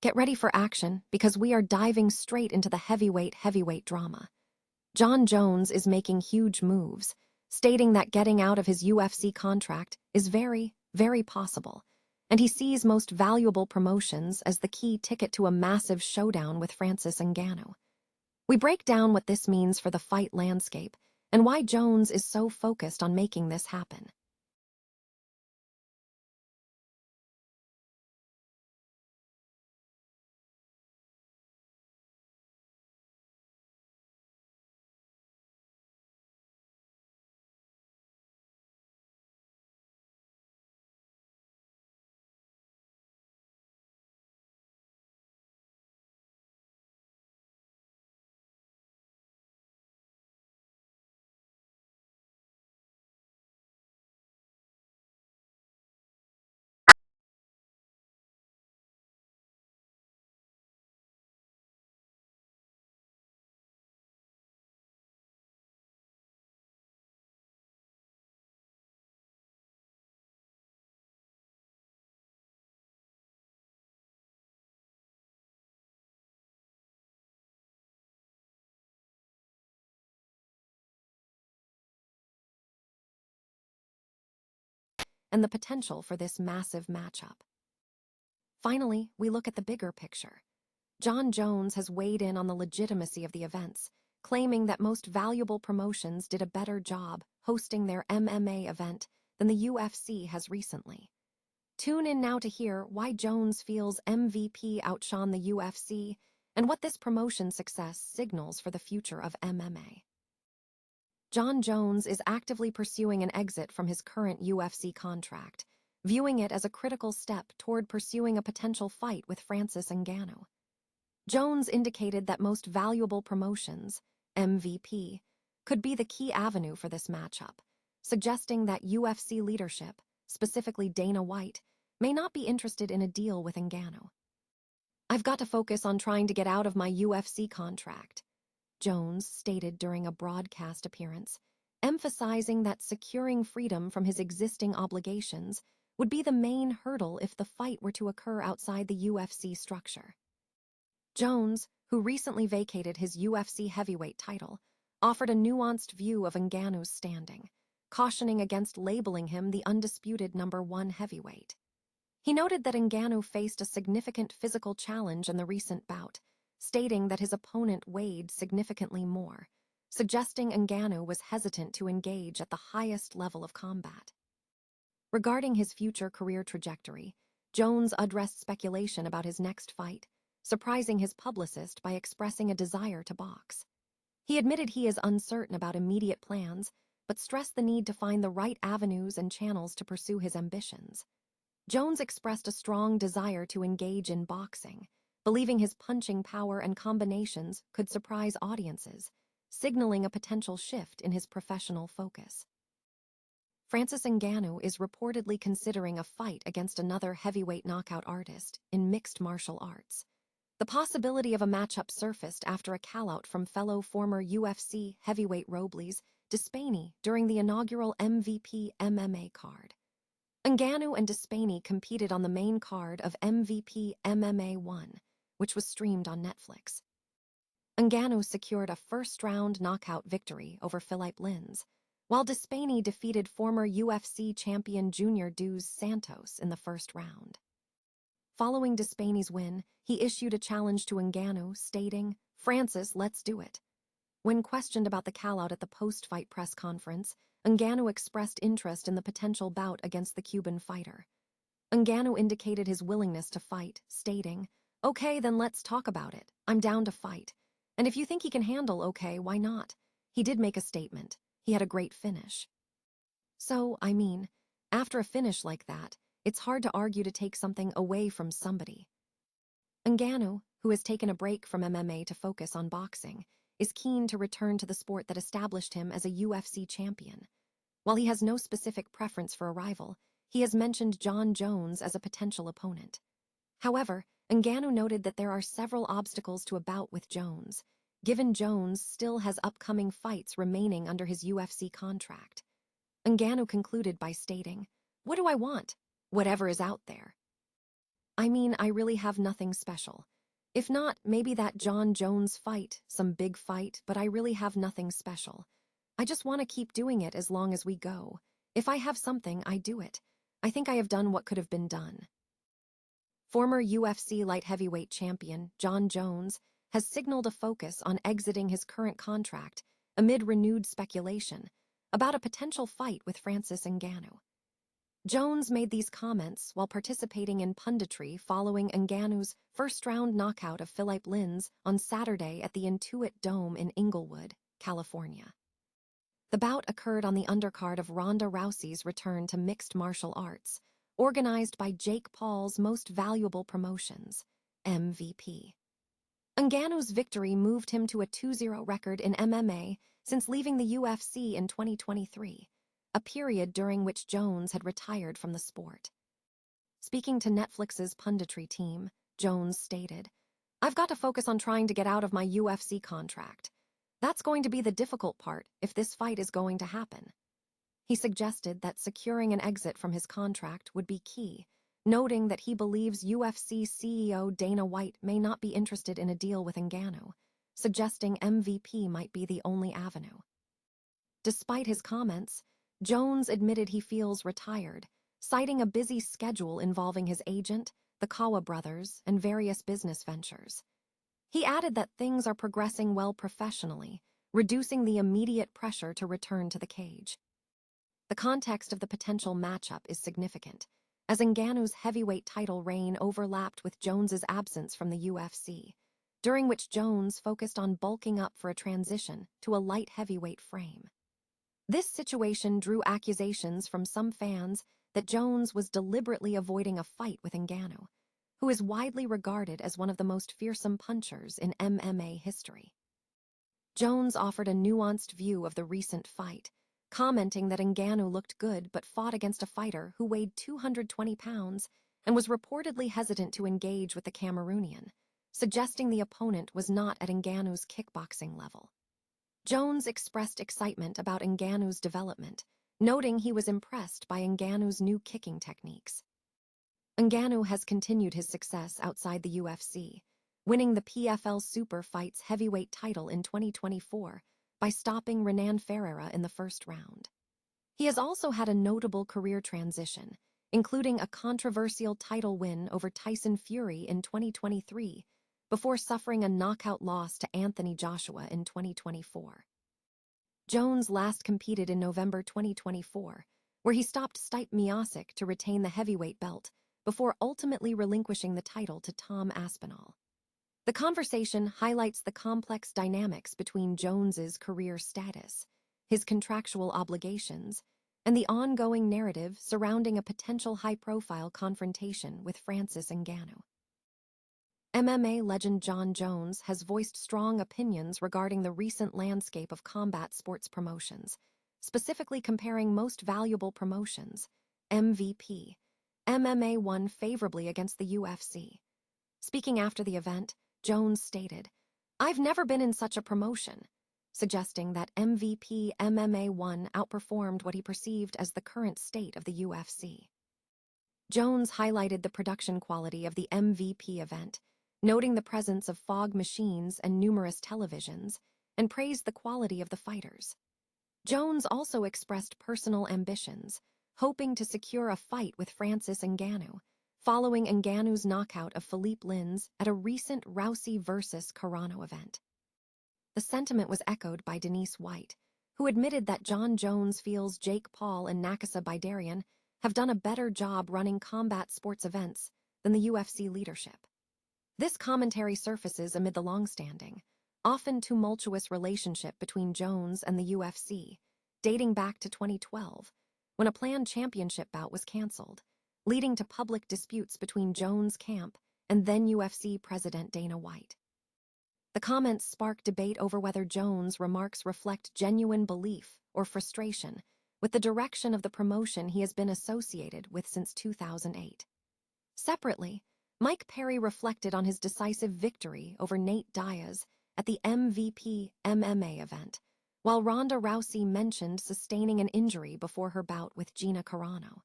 Get ready for action because we are diving straight into the heavyweight drama. Jon Jones is making huge moves, stating that getting out of his UFC contract is very possible, and he sees most valuable promotions as the key ticket to a massive showdown with Francis Ngannou. We break down what this means for the fight landscape and why Jones is so focused on making this happen. And the potential for this massive matchup. Finally, we look at the bigger picture. Jon Jones has weighed in on the legitimacy of the events, claiming that most valuable promotions did a better job hosting their MMA event than the UFC has recently. Tune in now to hear why Jones feels MVP outshone the UFC and what this promotion success signals for the future of MMA. Jon Jones is actively pursuing an exit from his current UFC contract, viewing it as a critical step toward pursuing a potential fight with Francis Ngannou. Jones indicated that most valuable promotions, MVP, could be the key avenue for this matchup, suggesting that UFC leadership, specifically Dana White, may not be interested in a deal with Ngannou. "I've got to focus on trying to get out of my UFC contract," Jones stated during a broadcast appearance, emphasizing that securing freedom from his existing obligations would be the main hurdle if the fight were to occur outside the UFC structure. Jones, who recently vacated his UFC heavyweight title, offered a nuanced view of Ngannou's standing, cautioning against labeling him the undisputed #1 heavyweight. He noted that Ngannou faced a significant physical challenge in the recent bout, stating that his opponent weighed significantly more, suggesting Ngannou was hesitant to engage at the highest level of combat. Regarding his future career trajectory, Jones addressed speculation about his next fight, surprising his publicist by expressing a desire to box. He admitted he is uncertain about immediate plans, but stressed the need to find the right avenues and channels to pursue his ambitions. Jones expressed a strong desire to engage in boxing, believing his punching power and combinations could surprise audiences, signaling a potential shift in his professional focus. Francis Ngannou is reportedly considering a fight against another heavyweight knockout artist in mixed martial arts. The possibility of a matchup surfaced after a callout from fellow former UFC heavyweight Robles Despaigne during the inaugural MVP MMA card. Ngannou and Despaigne competed on the main card of MVP MMA 1, which was streamed on Netflix. Ngannou secured a first-round knockout victory over Philipe Lins, while Despaigne defeated former UFC champion Junior Dos Santos in the first round. Following Despaigne's win, he issued a challenge to Ngannou, stating, "Francis, let's do it." When questioned about the callout at the post-fight press conference, Ngannou expressed interest in the potential bout against the Cuban fighter. Ngannou indicated his willingness to fight, stating, "Okay, then let's talk about it. I'm down to fight. And if you think he can handle okay, why not?" He did make a statement. He had a great finish. So, after a finish like that, it's hard to argue to take something away from somebody. Ngannou, who has taken a break from MMA to focus on boxing, is keen to return to the sport that established him as a UFC champion. While he has no specific preference for a rival, he has mentioned Jon Jones as a potential opponent. However, Ngannou noted that there are several obstacles to a bout with Jones, given Jones still has upcoming fights remaining under his UFC contract. Ngannou concluded by stating, "What do I want? Whatever is out there." I mean, I really have nothing special. If not, maybe that Jon Jones fight, some big fight, but I really have nothing special. I just want to keep doing it as long as we go. If I have something, I do it. I think I have done what could have been done. Former UFC light heavyweight champion Jon Jones has signaled a focus on exiting his current contract amid renewed speculation about a potential fight with Francis Ngannou. Jones made these comments while participating in punditry following Ngannou's first-round knockout of Philipe Lins on Saturday at the Intuit Dome in Inglewood, California. The bout occurred on the undercard of Ronda Rousey's return to mixed martial arts, organized by Jake Paul's Most Valuable Promotions, MVP. Ngannou's victory moved him to a 2-0 record in MMA since leaving the UFC in 2023, a period during which Jones had retired from the sport. Speaking to Netflix's punditry team, Jones stated, "I've got to focus on trying to get out of my UFC contract. That's going to be the difficult part if this fight is going to happen." He suggested that securing an exit from his contract would be key, noting that he believes UFC CEO Dana White may not be interested in a deal with Ngannou, suggesting MVP might be the only avenue. Despite his comments, Jones admitted he feels retired, citing a busy schedule involving his agent, the Kawa brothers, and various business ventures. He added that things are progressing well professionally, reducing the immediate pressure to return to the cage. The context of the potential matchup is significant, as Ngannou's heavyweight title reign overlapped with Jones's absence from the UFC, during which Jones focused on bulking up for a transition to a light heavyweight frame. This situation drew accusations from some fans that Jones was deliberately avoiding a fight with Ngannou, who is widely regarded as one of the most fearsome punchers in MMA history. Jones offered a nuanced view of the recent fight, commenting that Ngannou looked good but fought against a fighter who weighed 220 pounds and was reportedly hesitant to engage with the Cameroonian, suggesting the opponent was not at Ngannou's kickboxing level. Jones expressed excitement about Ngannou's development, noting he was impressed by Ngannou's new kicking techniques. Ngannou has continued his success outside the UFC, winning the PFL Super Fights heavyweight title in 2024 by stopping Renan Ferreira in the first round. He has also had a notable career transition, including a controversial title win over Tyson Fury in 2023, before suffering a knockout loss to Anthony Joshua in 2024. Jones last competed in November 2024, where he stopped Stipe Miocic to retain the heavyweight belt before ultimately relinquishing the title to Tom Aspinall. The conversation highlights the complex dynamics between Jones's career status, his contractual obligations, and the ongoing narrative surrounding a potential high-profile confrontation with Francis Ngannou. MMA legend Jon Jones has voiced strong opinions regarding the recent landscape of combat sports promotions, specifically comparing Most Valuable Promotions, MVP, MMA won favorably against the UFC. Speaking after the event, Jones stated, "I've never been in such a promotion," suggesting that MVP MMA 1 outperformed what he perceived as the current state of the UFC. Jones highlighted the production quality of the MVP event, noting the presence of fog machines and numerous televisions, and praised the quality of the fighters. Jones also expressed personal ambitions, hoping to secure a fight with Francis Ngannou, following Ngannou's knockout of Philipe Lins at a recent Rousey vs. Carano event. The sentiment was echoed by Denise White, who admitted that Jon Jones feels Jake Paul and Nakasa Bidarian have done a better job running combat sports events than the UFC leadership. This commentary surfaces amid the long-standing, often tumultuous relationship between Jones and the UFC, dating back to 2012, when a planned championship bout was canceled, leading to public disputes between Jones' camp and then UFC President Dana White. The comments sparked debate over whether Jones' remarks reflect genuine belief or frustration with the direction of the promotion he has been associated with since 2008. Separately, Mike Perry reflected on his decisive victory over Nate Diaz at the MVP MMA event, while Ronda Rousey mentioned sustaining an injury before her bout with Gina Carano.